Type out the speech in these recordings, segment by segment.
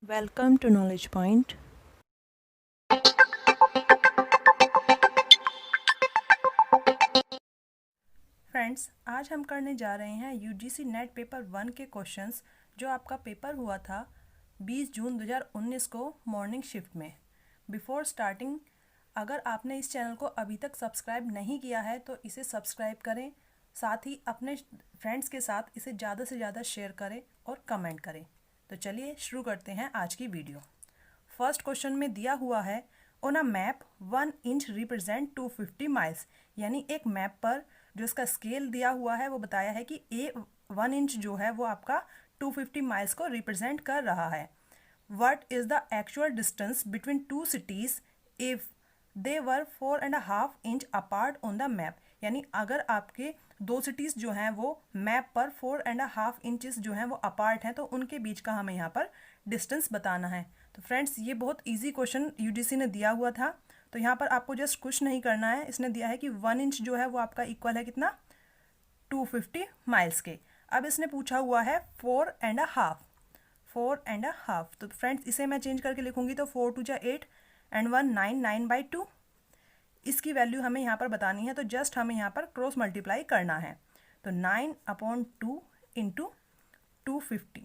Welcome to Knowledge Point. Friends, आज हम करने जा रहे हैं यूजीसी नेट पेपर 1 के क्वेश्चंस जो आपका पेपर हुआ था 20 जून 2019 को मॉर्निंग शिफ्ट में। बिफोर स्टार्टिंग, अगर आपने इस चैनल को अभी तक सब्सक्राइब नहीं किया है तो इसे सब्सक्राइब करें, साथ ही अपने फ्रेंड्स के साथ इसे ज़्यादा से ज़्यादा शेयर करें और कमेंट करें। तो चलिए शुरू करते हैं आज की वीडियो। फर्स्ट क्वेश्चन में दिया हुआ है on a map 1 inch represent 250 miles, यानी एक मैप पर जो इसका स्केल दिया हुआ है वो बताया है कि 1 इंच जो है वो आपका 250 माइल्स को रिप्रेजेंट कर रहा है। What is the actual distance between two cities if they were 4.5 inch apart on the map, यानी अगर आपके दो सिटीज़ जो हैं वो मैप पर 4.5 इंचेस जो हैं वो अपार्ट हैं तो उनके बीच का हमें यहाँ पर डिस्टेंस बताना है। तो फ्रेंड्स, ये बहुत इजी क्वेश्चन यूजीसी ने दिया हुआ था, तो यहाँ पर आपको जस्ट कुछ नहीं करना है। इसने दिया है कि 1 इंच जो है वो आपका इक्वल है कितना, 250 माइल्स के। अब इसने पूछा हुआ है 4.5, तो फ्रेंड्स इसे मैं चेंज करके लिखूंगी तो 4 2 जा 8 एंड 1 9 9/2, इसकी वैल्यू हमें यहाँ पर बतानी है। तो जस्ट हमें यहाँ पर क्रॉस मल्टीप्लाई करना है, तो 9/2 इंटू 250।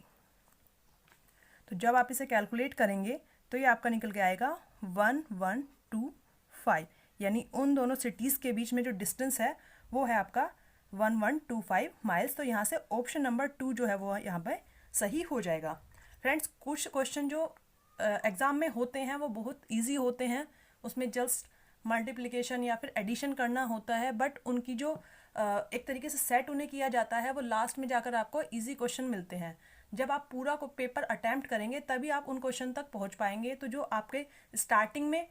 तो जब आप इसे कैलकुलेट करेंगे तो ये आपका निकल के आएगा 1125, यानी उन दोनों सिटीज़ के बीच में जो डिस्टेंस है वो है आपका 1125 माइल्स। तो यहाँ से ऑप्शन नंबर 2 जो है वो यहाँ पर सही हो जाएगा। फ्रेंड्स, कुछ क्वेश्चन जो एग्ज़ाम में होते हैं वो बहुत ईजी होते हैं, उसमें जस्ट मल्टीप्लिकेशन या फिर एडिशन करना होता है, बट उनकी जो एक तरीके से सेट उन्हें किया जाता है वो लास्ट में जाकर आपको इजी क्वेश्चन मिलते हैं। जब आप पूरा को पेपर अटैम्प्ट करेंगे तभी आप उन क्वेश्चन तक पहुंच पाएंगे। तो जो आपके स्टार्टिंग में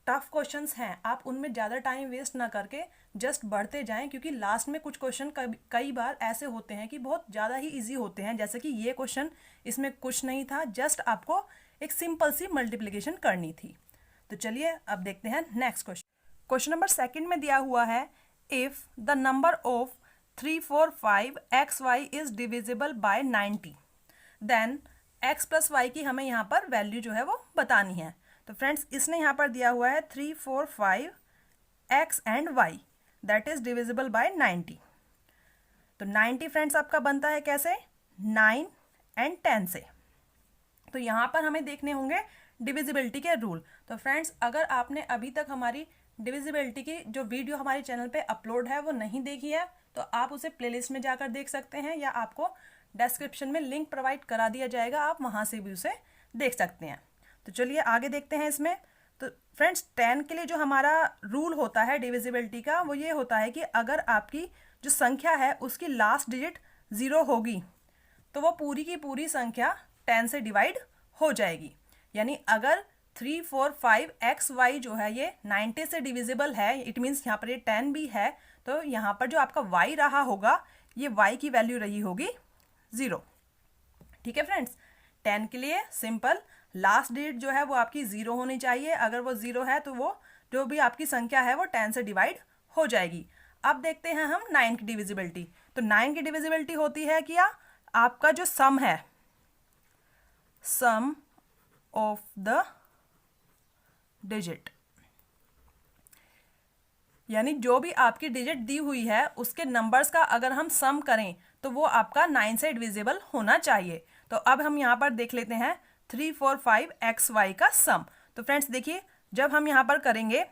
टफ क्वेश्चंस हैं आप उनमें ज़्यादा टाइम वेस्ट ना करके जस्ट बढ़ते जाएं, क्योंकि लास्ट में कुछ क्वेश्चन कई बार ऐसे होते हैं कि बहुत ज़्यादा ही इजी होते हैं। जैसे कि ये क्वेश्चन, इसमें कुछ नहीं था, जस्ट आपको एक सिंपल सी मल्टीप्लिकेशन करनी थी। तो चलिए अब देखते हैं नेक्स्ट क्वेश्चन। क्वेश्चन नंबर 2 में दिया हुआ है if the number of 3 4 5 XY is divisible by 90, then x plus Y की हमें यहाँ पर वैल्यू जो है वो बतानी है। तो फ्रेंड्स, इसने यहाँ पर दिया हुआ है 3 4 5 x and y that is divisible by 90। तो 90 फ्रेंड्स आपका बनता है कैसे, 9 एंड 10 से। तो यहाँ पर हमें देखने होंगे डिविजिबिलिटी के रूल। तो फ्रेंड्स, अगर आपने अभी तक हमारी डिविजिबिलिटी की जो वीडियो हमारे चैनल पे अपलोड है वो नहीं देखी है तो आप उसे प्लेलिस्ट में जाकर देख सकते हैं, या आपको डिस्क्रिप्शन में लिंक प्रोवाइड करा दिया जाएगा, आप वहाँ से भी उसे देख सकते हैं। तो चलिए आगे देखते हैं इसमें। तो फ्रेंड्स, 10 के लिए जो हमारा रूल होता है डिविजिबिलिटी का वो ये होता है कि अगर आपकी जो संख्या है उसकी लास्ट डिजिट 0 होगी तो वो पूरी की पूरी संख्या 10 से डिवाइड हो जाएगी। यानी अगर 3 4 5 XY जो है ये 90 से डिविजिबल है, इट मीन्स यहाँ पर ये 10 भी है, तो यहाँ पर जो आपका y रहा होगा ये y की वैल्यू रही होगी 0। ठीक है फ्रेंड्स, 10 के लिए सिंपल लास्ट डिजिट जो है वो आपकी 0 होनी चाहिए। अगर वो 0 है तो वो जो भी आपकी संख्या है वो 10 से डिवाइड हो जाएगी। अब देखते हैं हम 9 की डिविजिबिलिटी। तो 9 की डिविजिबिलिटी होती है कि आपका जो सम है, सम ऑफ द डिजिट, यानी जो भी आपकी डिजिट दी हुई है उसके नंबर्स का अगर हम सम करें तो वो आपका 9 से डिविजिबल होना चाहिए। तो अब हम यहाँ पर देख लेते हैं 3 4 5 XY का सम। तो फ्रेंड्स देखिए, जब हम यहाँ पर करेंगे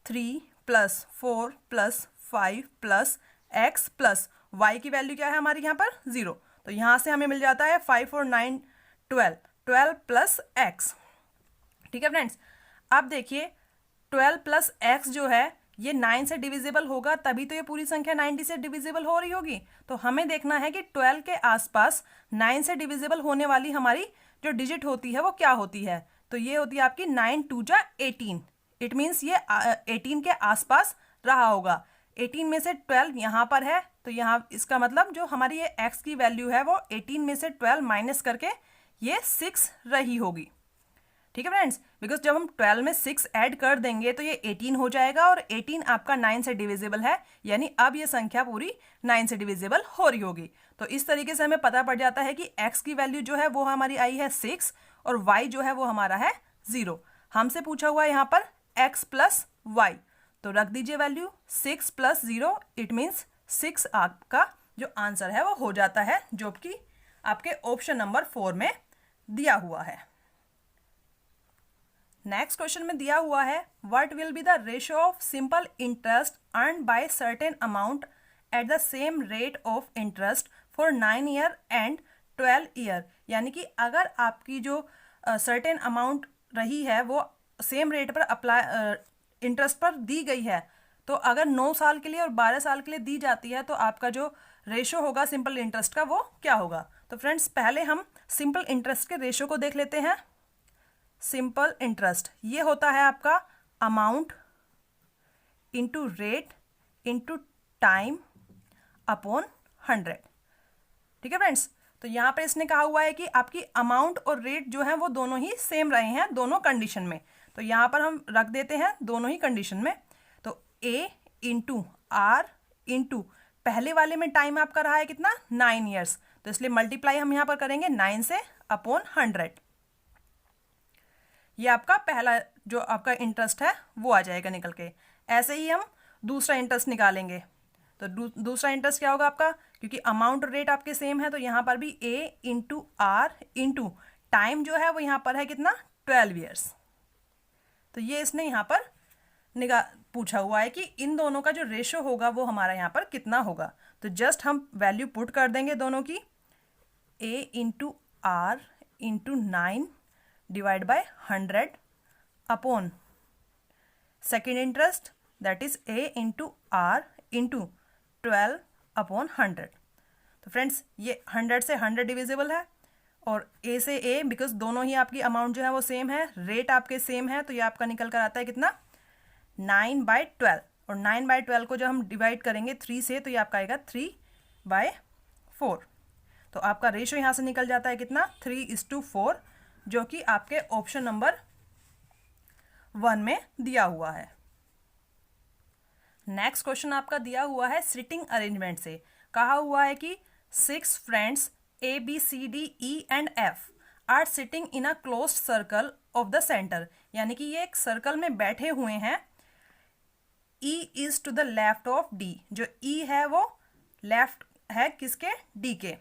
3 + 4 + 5 + x + y की वैल्यू क्या है हमारी यहाँ पर 0, तो यहाँ से हमें मिल जाता है 5 और 9 12 + x। ठीक है फ्रेंड्स, अब देखिए 12 + x जो है ये 9 से डिविजिबल होगा तभी तो ये पूरी संख्या 90 से डिविजिबल हो रही होगी। तो हमें देखना है कि 12 के आसपास 9 से डिविजिबल होने वाली हमारी जो डिजिट होती है वो क्या होती है। तो ये होती है आपकी 9 2 जा 18, इट मीन्स ये 18 के आसपास रहा होगा। 18 में से 12 यहाँ पर है, तो यहाँ इसका मतलब जो हमारी ये x की वैल्यू है वो 18 में से 12 माइनस करके ये 6 रही होगी। ठीक है फ्रेंड्स, बिकॉज जब हम 12 में 6 ऐड कर देंगे तो ये 18 हो जाएगा और 18 आपका 9 से डिविजिबल है, यानी अब ये संख्या पूरी 9 से डिविजिबल हो रही होगी। तो इस तरीके से हमें पता पड़ जाता है कि x की वैल्यू जो है वो हमारी आई है 6 और y जो है वो हमारा है 0। हमसे पूछा हुआ है यहाँ पर x प्लस वाई, तो रख दीजिए वैल्यू 6 प्लस 0, इट मीन्स 6 आपका जो आंसर है वो हो जाता है, जो कि आपके ऑप्शन नंबर 4 में दिया हुआ है। नेक्स्ट क्वेश्चन में दिया हुआ है what will be the ratio of simple interest earn by certain amount at the same rate of interest for 9 year and 12 year. यानी कि अगर आपकी जो सर्टेन अमाउंट रही है वो सेम रेट पर अप्लाई इंटरेस्ट पर दी गई है, तो अगर 9 साल के लिए और 12 साल के लिए दी जाती है तो आपका जो रेशो होगा सिंपल इंटरेस्ट का वो क्या होगा। तो फ्रेंड्स पहले हम सिंपल इंटरेस्ट के रेशो को देख लेते हैं। सिंपल इंटरेस्ट ये होता है आपका amount into rate into time upon 100। ठीक है फ्रेंड्स, तो यहाँ पर इसने कहा हुआ है कि आपकी अमाउंट और रेट जो है वो दोनों ही सेम रहे हैं दोनों कंडीशन में, तो यहाँ पर हम रख देते हैं दोनों ही कंडीशन में। तो a इंटू आर इंटू पहले वाले में टाइम आपका रहा है कितना 9 ईयर्स, तो इसलिए मल्टीप्लाई हम यहाँ पर करेंगे 9 से अपॉन 100। ये आपका पहला जो आपका इंटरेस्ट है वो आ जाएगा निकल के। ऐसे ही हम दूसरा इंटरेस्ट निकालेंगे, तो दूसरा इंटरेस्ट क्या होगा आपका, क्योंकि अमाउंट और रेट आपके सेम है तो यहाँ पर भी a into R into time जो है वो यहाँ पर है कितना 12 ईयर्स। तो ये इसने यहाँ पर पूछा हुआ है कि इन दोनों का जो रेशो होगा वो हमारा यहाँ पर कितना होगा। तो जस्ट हम वैल्यू पुट कर देंगे दोनों की, a into R into 9 divide by 100 upon second interest that is a into R into 12 upon 100। तो फ्रेंड्स ये 100 से 100 डिविजिबल है और a से a, बिकॉज दोनों ही आपकी अमाउंट जो है वो सेम है, रेट आपके सेम है, तो ये आपका निकल कर आता है कितना 9/12, और 9/12 को जब हम डिवाइड करेंगे 3 से तो ये आपका आएगा 3/4। तो आपका रेशो यहाँ से निकल जाता है कितना 3:4, जो कि आपके ऑप्शन नंबर 1 में दिया हुआ है। नेक्स्ट क्वेश्चन आपका दिया हुआ है सिटिंग अरेंजमेंट से। कहा हुआ है कि 6 friends A, B, C, D, E and F are sitting in a closed circle of the centre. यानी कि ये एक सर्कल में बैठे हुए हैं। E is to the left of D, जो E है वो लेफ्ट है किसके D के।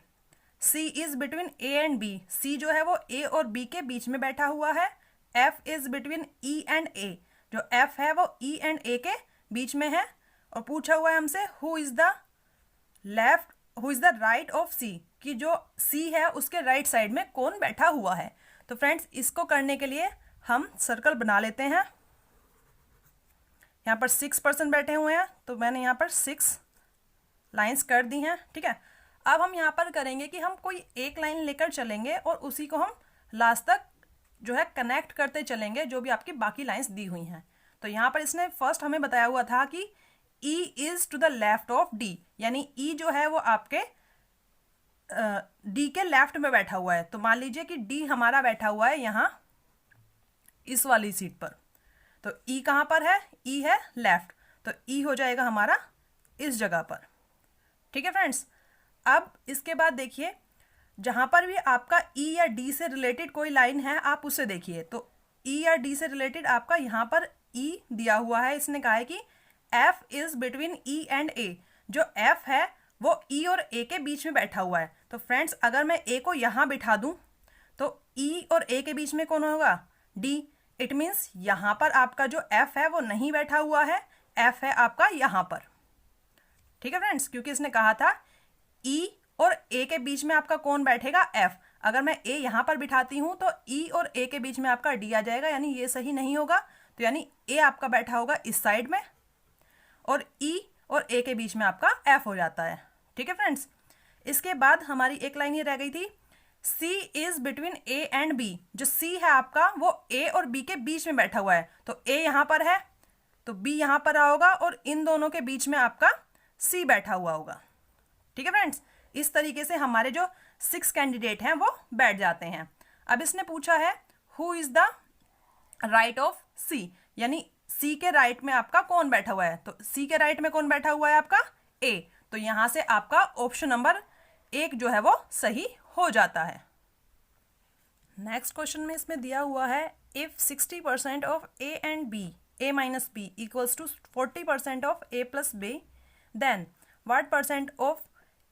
C is between A and B, C जो है वो A और B के बीच में बैठा हुआ है। F is between E and A, जो F है वो E एंड A के बीच में है। और पूछा हुआ है हमसे who is the right of C, कि जो C है उसके राइट साइड में कौन बैठा हुआ है। तो फ्रेंड्स इसको करने के लिए हम सर्कल बना लेते हैं। यहाँ पर 6 पर्सन बैठे हुए हैं तो मैंने यहाँ पर 6 लाइंस कर दी हैं। ठीक है, अब हम यहाँ पर करेंगे कि हम कोई एक लाइन लेकर चलेंगे और उसी को हम लास्ट तक जो है कनेक्ट करते चलेंगे, जो भी आपकी बाकी लाइंस दी हुई हैं। तो यहाँ पर इसने फर्स्ट हमें बताया हुआ था कि E is to the left of D, यानी E जो है वो आपके D के लेफ्ट में बैठा हुआ है। तो मान लीजिए कि D हमारा बैठा हुआ है यहाँ इस वाली सीट पर, तो E कहाँ पर है, E है लेफ्ट, तो E हो जाएगा हमारा इस जगह पर। ठीक है फ्रेंड्स, अब इसके बाद देखिए जहाँ पर भी आपका E या D से रिलेटेड कोई लाइन है आप उसे देखिए। तो E या D से रिलेटेड आपका यहाँ पर E दिया हुआ है। इसने कहा है कि F is between E and A, जो F है वो E और A के बीच में बैठा हुआ है। तो फ्रेंड्स अगर मैं A को यहाँ बिठा दूँ तो E और A के बीच में कौन होगा, D। इट मीन्स यहाँ पर आपका जो F है वो नहीं बैठा हुआ है, F है आपका यहाँ पर। ठीक है फ्रेंड्स, क्योंकि इसने कहा था E और A के बीच में आपका कौन बैठेगा, F। अगर मैं A यहाँ पर बिठाती हूँ तो E और A के बीच में आपका D आ जाएगा, यानी ये सही नहीं होगा। तो यानी A आपका बैठा होगा इस साइड में और E और A के बीच में आपका F हो जाता है। ठीक है फ्रेंड्स, इसके बाद हमारी एक लाइन ये रह गई थी C is between A and B, जो C है आपका वो A और B के बीच में बैठा हुआ है। तो A यहाँ पर है तो B यहाँ पर आओगा और इन दोनों के बीच में आपका C बैठा हुआ होगा। ठीक है फ्रेंड्स, इस तरीके से हमारे जो 6 कैंडिडेट हैं वो बैठ जाते हैं। अब इसने पूछा है who is the right of C, यानी C के राइट में आपका कौन बैठा हुआ है। तो C के राइट में कौन बैठा हुआ है आपका A, तो यहाँ से आपका ऑप्शन नंबर एक जो है वो सही हो जाता है। नेक्स्ट क्वेश्चन में इसमें दिया हुआ है if 60% of A and B, A minus B equals to 40% of A plus B, then what percent of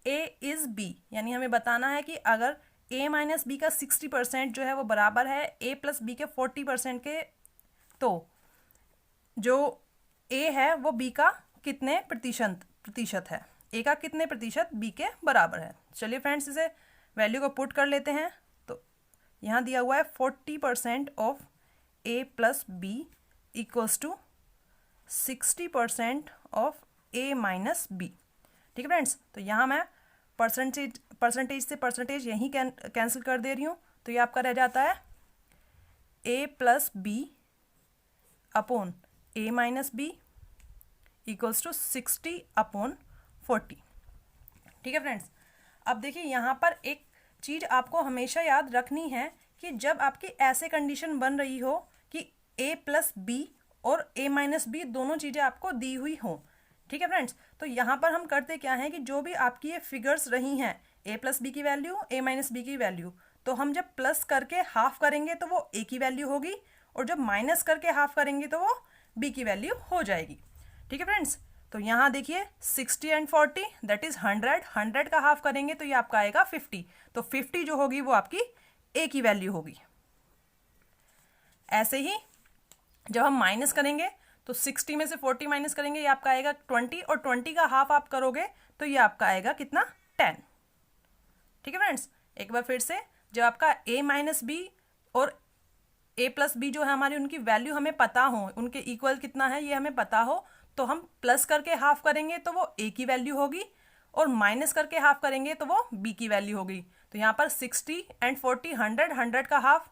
A is B. यानी हमें बताना है कि अगर ए माइनस बी का 60% जो है वो बराबर है ए प्लस बी के 40% के, तो जो ए है वो बी का कितने प्रतिशत है, ए का कितने प्रतिशत बी के बराबर है। चलिए फ्रेंड्स, इसे वैल्यू को पुट कर लेते हैं। तो यहाँ दिया हुआ है 40% of A plus B equals to 60% of A minus B. ठीक है फ्रेंड्स, तो यहाँ मैं परसेंटेज से परसेंटेज यहीं कैंसिल कर दे रही हूँ। तो ये आपका रह जाता है a plus B upon a minus B equals to 60/40। ठीक है फ्रेंड्स, अब देखिए यहाँ पर एक चीज़ आपको हमेशा याद रखनी है कि जब आपकी ऐसे कंडीशन बन रही हो कि a प्लस बी और a माइनस बी दोनों चीज़ें आपको दी हुई हो। ठीक है फ्रेंड्स, तो यहाँ पर हम करते क्या हैं कि जो भी आपकी ये फिगर्स रही हैं a प्लस बी की वैल्यू, a माइनस बी की वैल्यू, तो हम जब प्लस करके हाफ करेंगे तो वो a की वैल्यू होगी, और जब माइनस करके हाफ करेंगे तो वो b की वैल्यू हो जाएगी। ठीक है फ्रेंड्स, तो यहाँ देखिए 60 एंड 40 दैट इज 100 का हाफ करेंगे तो ये आपका आएगा 50। तो 50 जो होगी वो आपकी ए की वैल्यू होगी। ऐसे ही जब हम माइनस करेंगे तो 60 में से 40 माइनस करेंगे, ये आपका आएगा 20, और 20 का हाफ आप करोगे तो ये आपका आएगा कितना, 10। ठीक है फ्रेंड्स, एक बार फिर से, जब आपका ए माइनस बी और ए प्लस बी जो है हमारी उनकी वैल्यू हमें पता हो, उनके इक्वल कितना है ये हमें पता हो, तो हम प्लस करके हाफ करेंगे तो वो ए की वैल्यू होगी, और माइनस करके हाफ करेंगे तो वो बी की वैल्यू होगी। तो यहाँ पर 60 एंड 40 100 का हाफ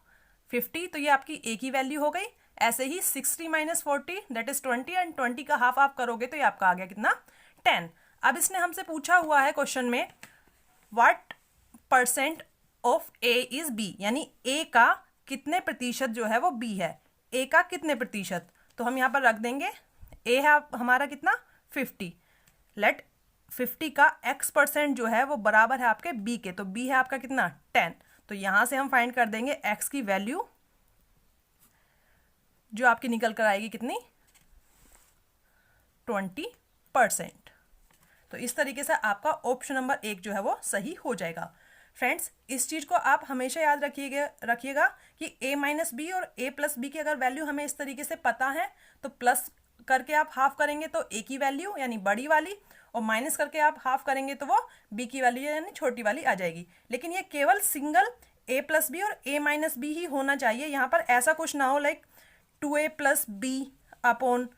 50, तो ये आपकी ए की वैल्यू हो गई। ऐसे ही 60 माइनस 40 दैट इज 20, एंड 20 का हाफ आप करोगे तो ये आपका आ गया कितना, 10। अब इसने हमसे पूछा हुआ है क्वेश्चन में what percent of A is B, यानी ए का कितने प्रतिशत जो है वो बी है, ए का कितने प्रतिशत। तो हम यहाँ पर रख देंगे ए है हमारा कितना, 50, लेट 50 का x% जो है वो बराबर है आपके b के, तो b है आपका कितना, 10। तो यहाँ से हम फाइंड कर देंगे x की वैल्यू जो आपकी निकल कर आएगी कितनी, 20%। तो इस तरीके से आपका ऑप्शन नंबर 1 जो है वो सही हो जाएगा। फ्रेंड्स, इस चीज़ को आप हमेशा याद रखिएगा कि a माइनस बी और a प्लस बी की अगर वैल्यू हमें इस तरीके से पता है तो प्लस करके आप हाफ करेंगे तो a की वैल्यू यानी बड़ी वाली, और माइनस करके आप हाफ करेंगे तो वो b की वैल्यू यानी छोटी वाली आ जाएगी। लेकिन ये केवल सिंगल a प्लस बी और a माइनस बी ही होना चाहिए। यहाँ पर ऐसा कुछ ना हो like 2a plus B upon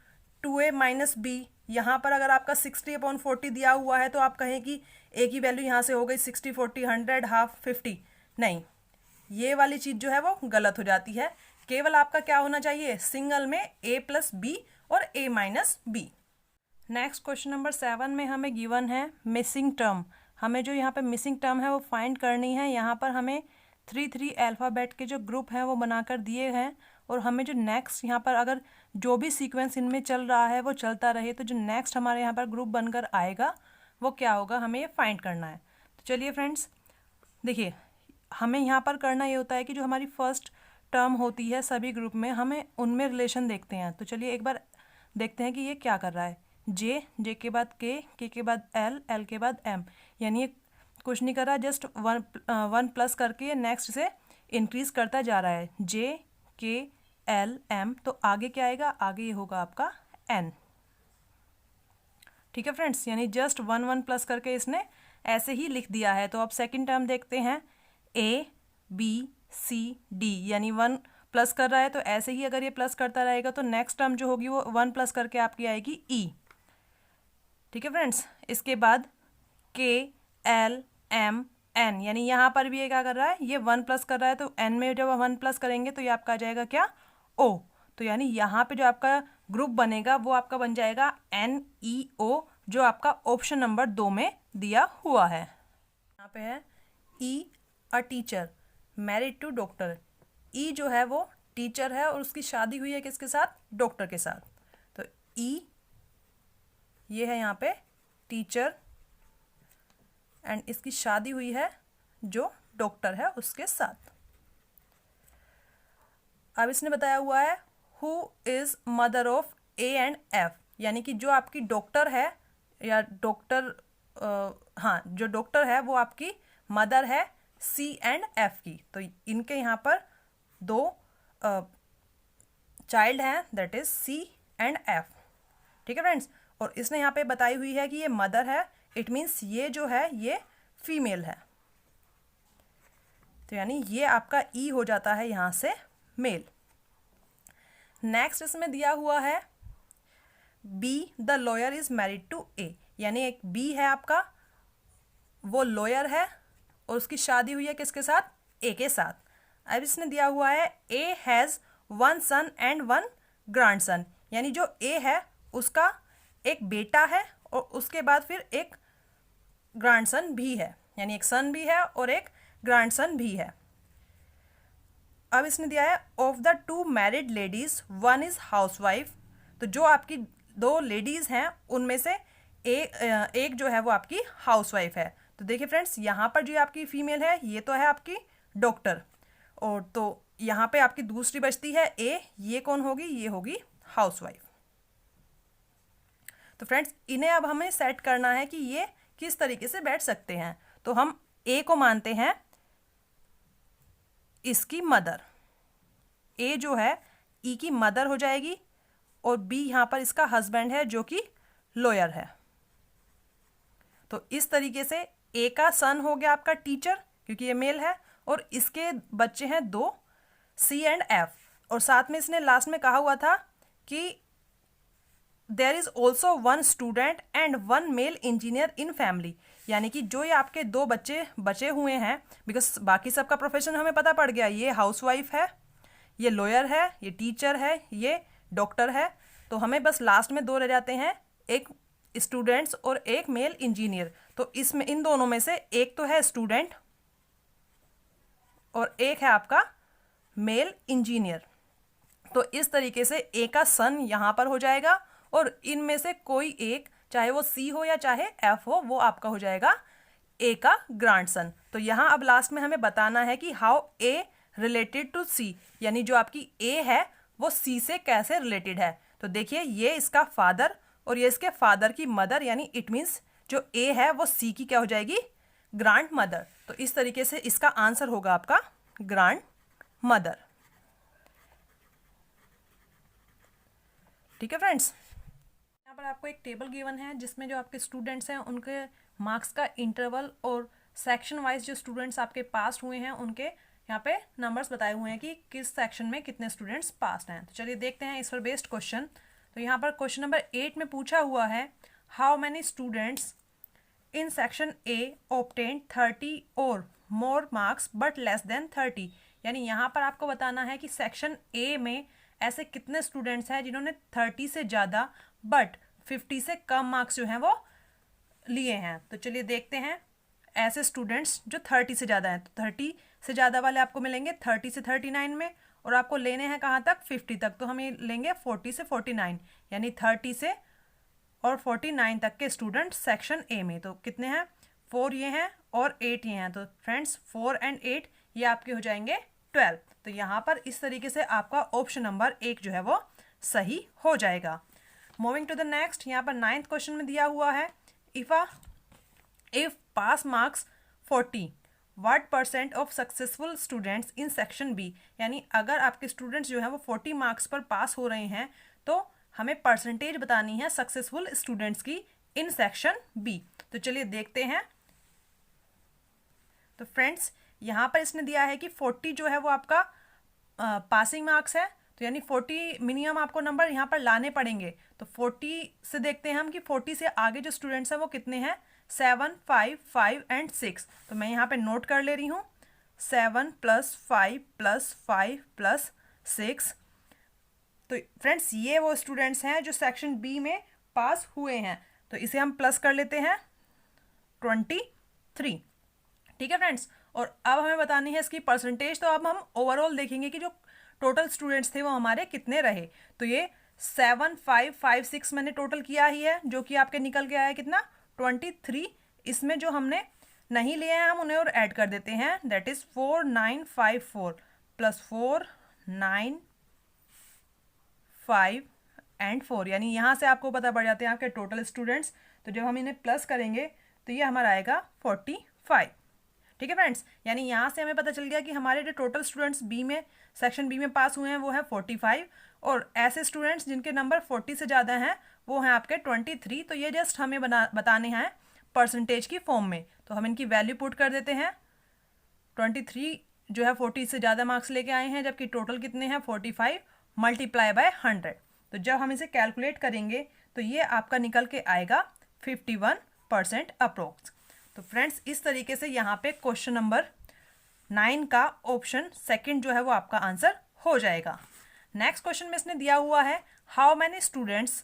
2a minus B. यहाँ पर अगर आपका 60/40 दिया हुआ है तो आप कहें कि a की वैल्यू यहाँ से हो गई 60 40 100 हाफ 50, नहीं, ये वाली चीज़ जो है वो गलत हो जाती है। केवल आपका क्या होना चाहिए, सिंगल में a प्लस बी और a minus B. Next question number 7 में हमें गिवन है मिसिंग टर्म। हमें जो यहाँ पे मिसिंग टर्म है वो फाइंड करनी है। यहाँ पर हमें 3 अल्फ़ाबेट के जो ग्रुप हैं वो बनाकर दिए हैं, और हमें जो नेक्स्ट यहाँ पर अगर जो भी सीक्वेंस इनमें चल रहा है वो चलता रहे तो जो नेक्स्ट हमारे यहाँ पर ग्रुप बनकर आएगा वो क्या होगा, हमें ये फाइंड करना है। तो चलिए फ्रेंड्स, देखिए हमें यहाँ पर करना ये होता है कि जो हमारी फर्स्ट टर्म होती है सभी ग्रुप में, हमें उनमें रिलेशन देखते हैं। तो चलिए एक बार देखते हैं कि ये क्या कर रहा है। जे के बाद के के बाद एल के बाद एम, यानी ये कुछ नहीं कर रहा, जस्ट वन प्लस करके नेक्स्ट से इंक्रीज करता जा रहा है, जे के एल एम। तो आगे क्या आएगा, आगे ये होगा आपका एन। ठीक है फ्रेंड्स, यानी जस्ट 1 प्लस करके इसने ऐसे ही लिख दिया है। तो अब सेकंड टर्म देखते हैं, ए बी सी डी, यानी 1 प्लस कर रहा है तो ऐसे ही अगर ये प्लस करता रहेगा तो नेक्स्ट टर्म जो होगी वो 1 प्लस करके आपकी आएगी ई। ठीक है फ्रेंड्स, इसके बाद के एल एम एन, यानी यहाँ पर भी ये क्या कर रहा है, ये 1 प्लस कर रहा है तो एन में जब 1 प्लस करेंगे तो ये आपका आ जाएगा क्या, ओ। तो यानी यहाँ पे जो आपका ग्रुप बनेगा वो आपका बन जाएगा NEO, जो आपका ऑप्शन नंबर 2 में दिया हुआ है। यहाँ पे है E a teacher married to doctor. E जो है वो टीचर है और उसकी शादी हुई है किसके साथ, डॉक्टर के साथ। तो ई ये है यहाँ पे टीचर एंड इसकी शादी हुई है जो डॉक्टर है उसके साथ। अब इसने बताया हुआ है who is mother of A and F, यानी कि जो आपकी डॉक्टर है या डॉक्टर हाँ जो डॉक्टर है वो आपकी मदर है सी एंड एफ की। तो इनके यहाँ पर दो चाइल्ड हैं, that is C and F. ठीक है फ्रेंड्स, और इसने यहाँ पे बताई हुई है कि ये मदर है, इट मीन्स ये जो है ये फीमेल है, तो यानी ये आपका ई हो जाता है यहाँ से मेल। नेक्स्ट इसमें दिया हुआ है B the lawyer is married to A, यानी एक बी है आपका, वो लॉयर है और उसकी शादी हुई है किसके साथ, ए के साथ। अब इसने दिया हुआ है A has 1 son and 1 grandson, यानी जो ए है उसका एक बेटा है और उसके बाद फिर एक ग्रैंडसन भी है, यानी एक सन भी है और एक ग्रैंडसन भी है। अब इसने दिया है of the 2 married ladies 1 is housewife, तो जो आपकी 2 लेडीज हैं उनमें से एक जो है वो आपकी हाउसवाइफ है। तो देखिए फ्रेंड्स, यहाँ पर जो आपकी फीमेल है ये तो है आपकी डॉक्टर, और तो यहाँ पे आपकी दूसरी बचती है ए, ये कौन होगी, ये होगी हाउसवाइफ। तो फ्रेंड्स इन्हें अब हमें सेट करना है कि ये किस तरीके से बैठ सकते हैं। तो हम ए को मानते हैं इसकी मदर, ए जो है ई की मदर हो जाएगी, और बी यहाँ पर इसका हस्बैंड है जो कि लॉयर है। तो इस तरीके से ए का सन हो गया आपका टीचर क्योंकि ये मेल है, और इसके बच्चे हैं 2 सी एंड एफ, और साथ में इसने लास्ट में कहा हुआ था कि there is also 1 student and 1 male engineer in family, यानी कि जो ये आपके 2 बच्चे बचे हुए हैं, बिकॉज बाकी सबका प्रोफेशन हमें पता पड़ गया, ये हाउसवाइफ है, ये लॉयर है, ये टीचर है, ये डॉक्टर है, तो हमें बस लास्ट में 2 रह जाते हैं, एक स्टूडेंट्स और एक मेल इंजीनियर। तो इसमें इन दोनों में से एक तो है स्टूडेंट और एक है आपका मेल इंजीनियर। तो इस तरीके से ए का सन यहाँ पर हो जाएगा, और इनमें से कोई एक, चाहे वो सी हो या चाहे एफ हो, वो आपका हो जाएगा ए का ग्रैंडसन। तो यहाँ अब लास्ट में हमें बताना है कि हाउ ए रिलेटेड टू सी, यानी जो आपकी ए है वो सी से कैसे रिलेटेड है। तो देखिए ये इसका फादर और ये इसके फादर की मदर, यानी इट मीन्स जो ए है वो सी की क्या हो जाएगी, ग्रैंड मदर। तो इस तरीके से इसका आंसर होगा आपका ग्रैंड मदर। ठीक है फ्रेंड्स, यहाँ पर आपको एक टेबल गिवन है जिसमें जो आपके स्टूडेंट्स हैं उनके मार्क्स का इंटरवल और सेक्शन वाइज जो स्टूडेंट्स आपके पास हुए हैं उनके यहाँ पे नंबर्स बताए हुए हैं कि किस सेक्शन में कितने स्टूडेंट्स पास हैं। तो चलिए देखते हैं इस पर बेस्ड क्वेश्चन। तो यहाँ पर क्वेश्चन नंबर 8 में पूछा हुआ है how many students in section A obtain 30 और more marks but less than 30, यानी यहाँ पर आपको बताना है कि सेक्शन ए में ऐसे कितने स्टूडेंट्स हैं जिन्होंने 30 से ज़्यादा बट 50 से कम मार्क्स जो हैं वो लिए हैं। तो चलिए देखते हैं ऐसे स्टूडेंट्स जो 30 से ज़्यादा हैं। तो 30 से ज़्यादा वाले आपको मिलेंगे 30 से 39 में, और आपको लेने हैं कहाँ तक, 50 तक। तो हम ये लेंगे 40 से 49, यानी 30 से और 49 तक के स्टूडेंट सेक्शन ए में। तो कितने हैं, 4 ये हैं और 8 ये हैं। तो फ्रेंड्स 4 एंड 8 ये आपके हो जाएंगे 12। तो यहाँ पर इस तरीके से आपका ऑप्शन नंबर 1 जो है वो सही हो जाएगा। मूविंग टू द नेक्स्ट, यहाँ पर 9th क्वेश्चन में दिया हुआ है if pass marks 40 what % of successful students in section B, यानी अगर आपके स्टूडेंट्स जो है वो 40 मार्क्स पर पास हो रहे हैं तो हमें परसेंटेज बतानी है सक्सेसफुल स्टूडेंट्स की इन सेक्शन बी। तो चलिए देखते हैं। तो फ्रेंड्स यहाँ पर इसने दिया है कि 40 जो है वो आपका पासिंग मार्क्स है, तो यानी 40 मिनिमम आपको नंबर यहाँ पर लाने पड़ेंगे। तो 40 से देखते हैं हम कि 40 से आगे जो स्टूडेंट्स हैं वो कितने हैं, 7, 5, 5 एंड 6। तो मैं यहाँ पे नोट कर ले रही हूँ 7 + 5 + 5 + 6। तो फ्रेंड्स ये वो स्टूडेंट्स हैं जो सेक्शन बी में पास हुए हैं, तो इसे हम प्लस कर लेते हैं 23। ठीक है फ्रेंड्स, और अब हमें बतानी है इसकी परसेंटेज। तो अब हम ओवरऑल देखेंगे कि जो टोटल स्टूडेंट्स थे वो हमारे कितने रहे। तो ये 7, 5, 5, 6 मैंने टोटल किया ही है, जो कि आपके निकल के आया कितना, 23। इसमें जो हमने नहीं लिए हैं हम उन्हें और ऐड कर देते हैं, दैट इज 4954 प्लस 4 9 5 एंड 4, यानी यहाँ से आपको पता पड़ जाते हैं आपके टोटल स्टूडेंट्स। तो जब हम इन्हें प्लस करेंगे तो ये हमारा आएगा 45। ठीक है फ्रेंड्स, यानी यहाँ से हमें पता चल गया कि हमारे जो टोटल स्टूडेंट्स बी में, सेक्शन बी में पास हुए हैं वो है 45, और ऐसे स्टूडेंट्स जिनके नंबर 40 से ज़्यादा हैं वो हैं आपके 23। तो ये जस्ट हमें बताने हैं परसेंटेज की फॉर्म में। तो हम इनकी वैल्यू पुट कर देते हैं। 23 जो है 40 से ज़्यादा मार्क्स लेके आए हैं, जबकि टोटल कितने हैं 45 मल्टीप्लाई बाय 100। तो जब हम इसे कैलकुलेट करेंगे तो ये आपका निकल के आएगा 51% अप्रोक्स। तो फ्रेंड्स इस तरीके से यहाँ पे क्वेश्चन नंबर 9 का ऑप्शन सेकंड जो है वो आपका आंसर हो जाएगा। नेक्स्ट क्वेश्चन में इसने दिया हुआ है how many students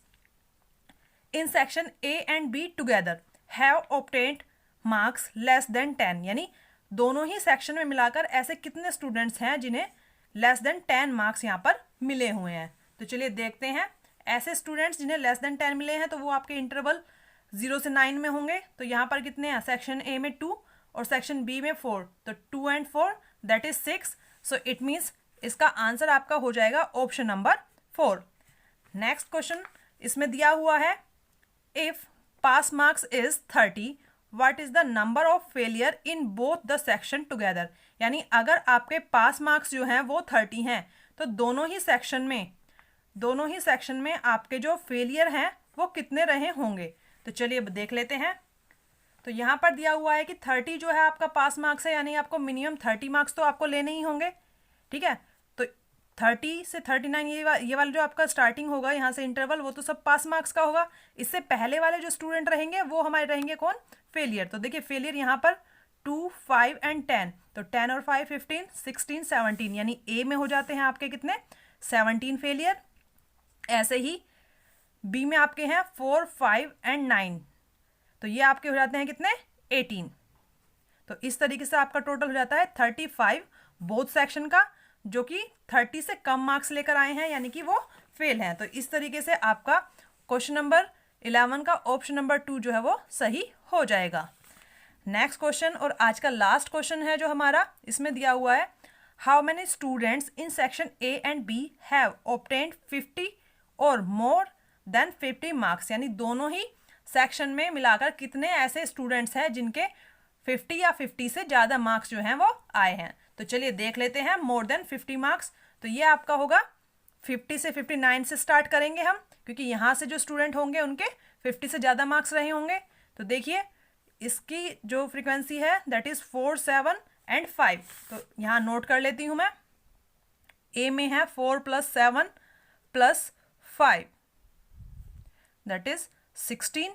in section A and be together have obtained marks less than 10, यानी दोनों ही सेक्शन में मिलाकर ऐसे कितने स्टूडेंट्स हैं जिन्हें लेस देन 10 मार्क्स यहाँ पर मिले हुए हैं। तो चलिए देखते हैं। ऐसे स्टूडेंट्स जिन्हें लेस देन 10 मिले हैं तो वो आपके इंटरवल 0 से 9 में होंगे। तो यहाँ पर कितने हैं, सेक्शन ए में 2 और सेक्शन बी में 4, तो 2 and 4 that is 6। So it means इसका आंसर आपका हो जाएगा ऑप्शन नंबर 4। नेक्स्ट क्वेश्चन इसमें दिया हुआ है if pass marks is 30 what is the number of failure in both the section together, यानी अगर आपके पास मार्क्स जो हैं वो 30 हैं तो दोनों ही सेक्शन में आपके जो फेलियर हैं वो कितने रहे होंगे। तो चलिए अब देख लेते हैं। तो यहाँ पर दिया हुआ है कि 30 जो है आपका पास मार्क्स है, यानी आपको मिनिमम 30 मार्क्स तो आपको लेने ही होंगे। ठीक है, तो 30 से 39 ये वाला जो आपका स्टार्टिंग होगा यहाँ से इंटरवल, वो तो सब पास मार्क्स का होगा। इससे पहले वाले जो स्टूडेंट रहेंगे वो हमारे रहेंगे कौन, फेलियर। तो देखिए फेलियर यहाँ पर 2 5 एंड 10, तो 10 और 5 15 16 17, यानी ए में हो जाते हैं आपके कितने 17 फेलियर। ऐसे ही बी में आपके हैं 4 5 एंड 9, तो ये आपके हो जाते हैं कितने 18। तो इस तरीके से आपका टोटल हो जाता है 35 बोथ सेक्शन का, जो कि 30 से कम मार्क्स लेकर आए हैं, यानी कि वो फेल हैं। तो इस तरीके से आपका क्वेश्चन नंबर 11 का ऑप्शन नंबर 2 जो है वो सही हो जाएगा। नेक्स्ट क्वेश्चन और आज का लास्ट क्वेश्चन है जो हमारा, इसमें दिया हुआ है how many students in section A and B have obtained 50 और मोर देन 50 मार्क्स, यानी दोनों ही सेक्शन में मिलाकर कितने ऐसे स्टूडेंट्स हैं जिनके 50 या 50 से ज़्यादा मार्क्स जो हैं वो आए हैं। तो चलिए देख लेते हैं। मोर देन 50 मार्क्स, तो ये आपका होगा 50 से 59 से स्टार्ट करेंगे हम, क्योंकि यहाँ से जो स्टूडेंट होंगे उनके 50 से ज़्यादा मार्क्स रहे होंगे। तो देखिए इसकी जो फ्रीक्वेंसी है दैट इज़ 4 7 एंड 5। तो यहाँ नोट कर लेती हूँ मैं। ए में है 4 + 7 + 5 दैट इज 16,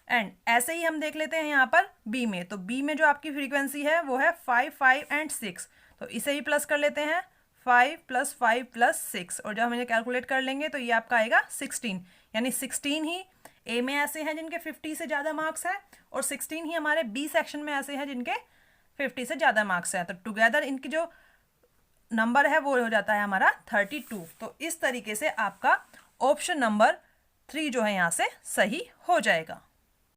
एंड ऐसे ही हम देख लेते हैं यहाँ पर बी में। तो बी में जो आपकी फ्रीक्वेंसी है वो है 5 5 एंड 6, तो इसे ही प्लस कर लेते हैं 5 + 5 + 6, और जब हम इन्हें कैलकुलेट कर लेंगे तो ये आपका आएगा 16, यानी 16 ही ए में ऐसे हैं जिनके 50 से ज़्यादा मार्क्स हैं, और 16 ही हमारे बी सेक्शन में ऐसे हैं जिनके 50 से ज़्यादा मार्क्स हैं। तो टुगेदर इनकी जो नंबर है वो हो जाता है हमारा 32। तो इस तरीके से आपका ऑप्शन नंबर 3 जो है यहाँ से सही हो जाएगा।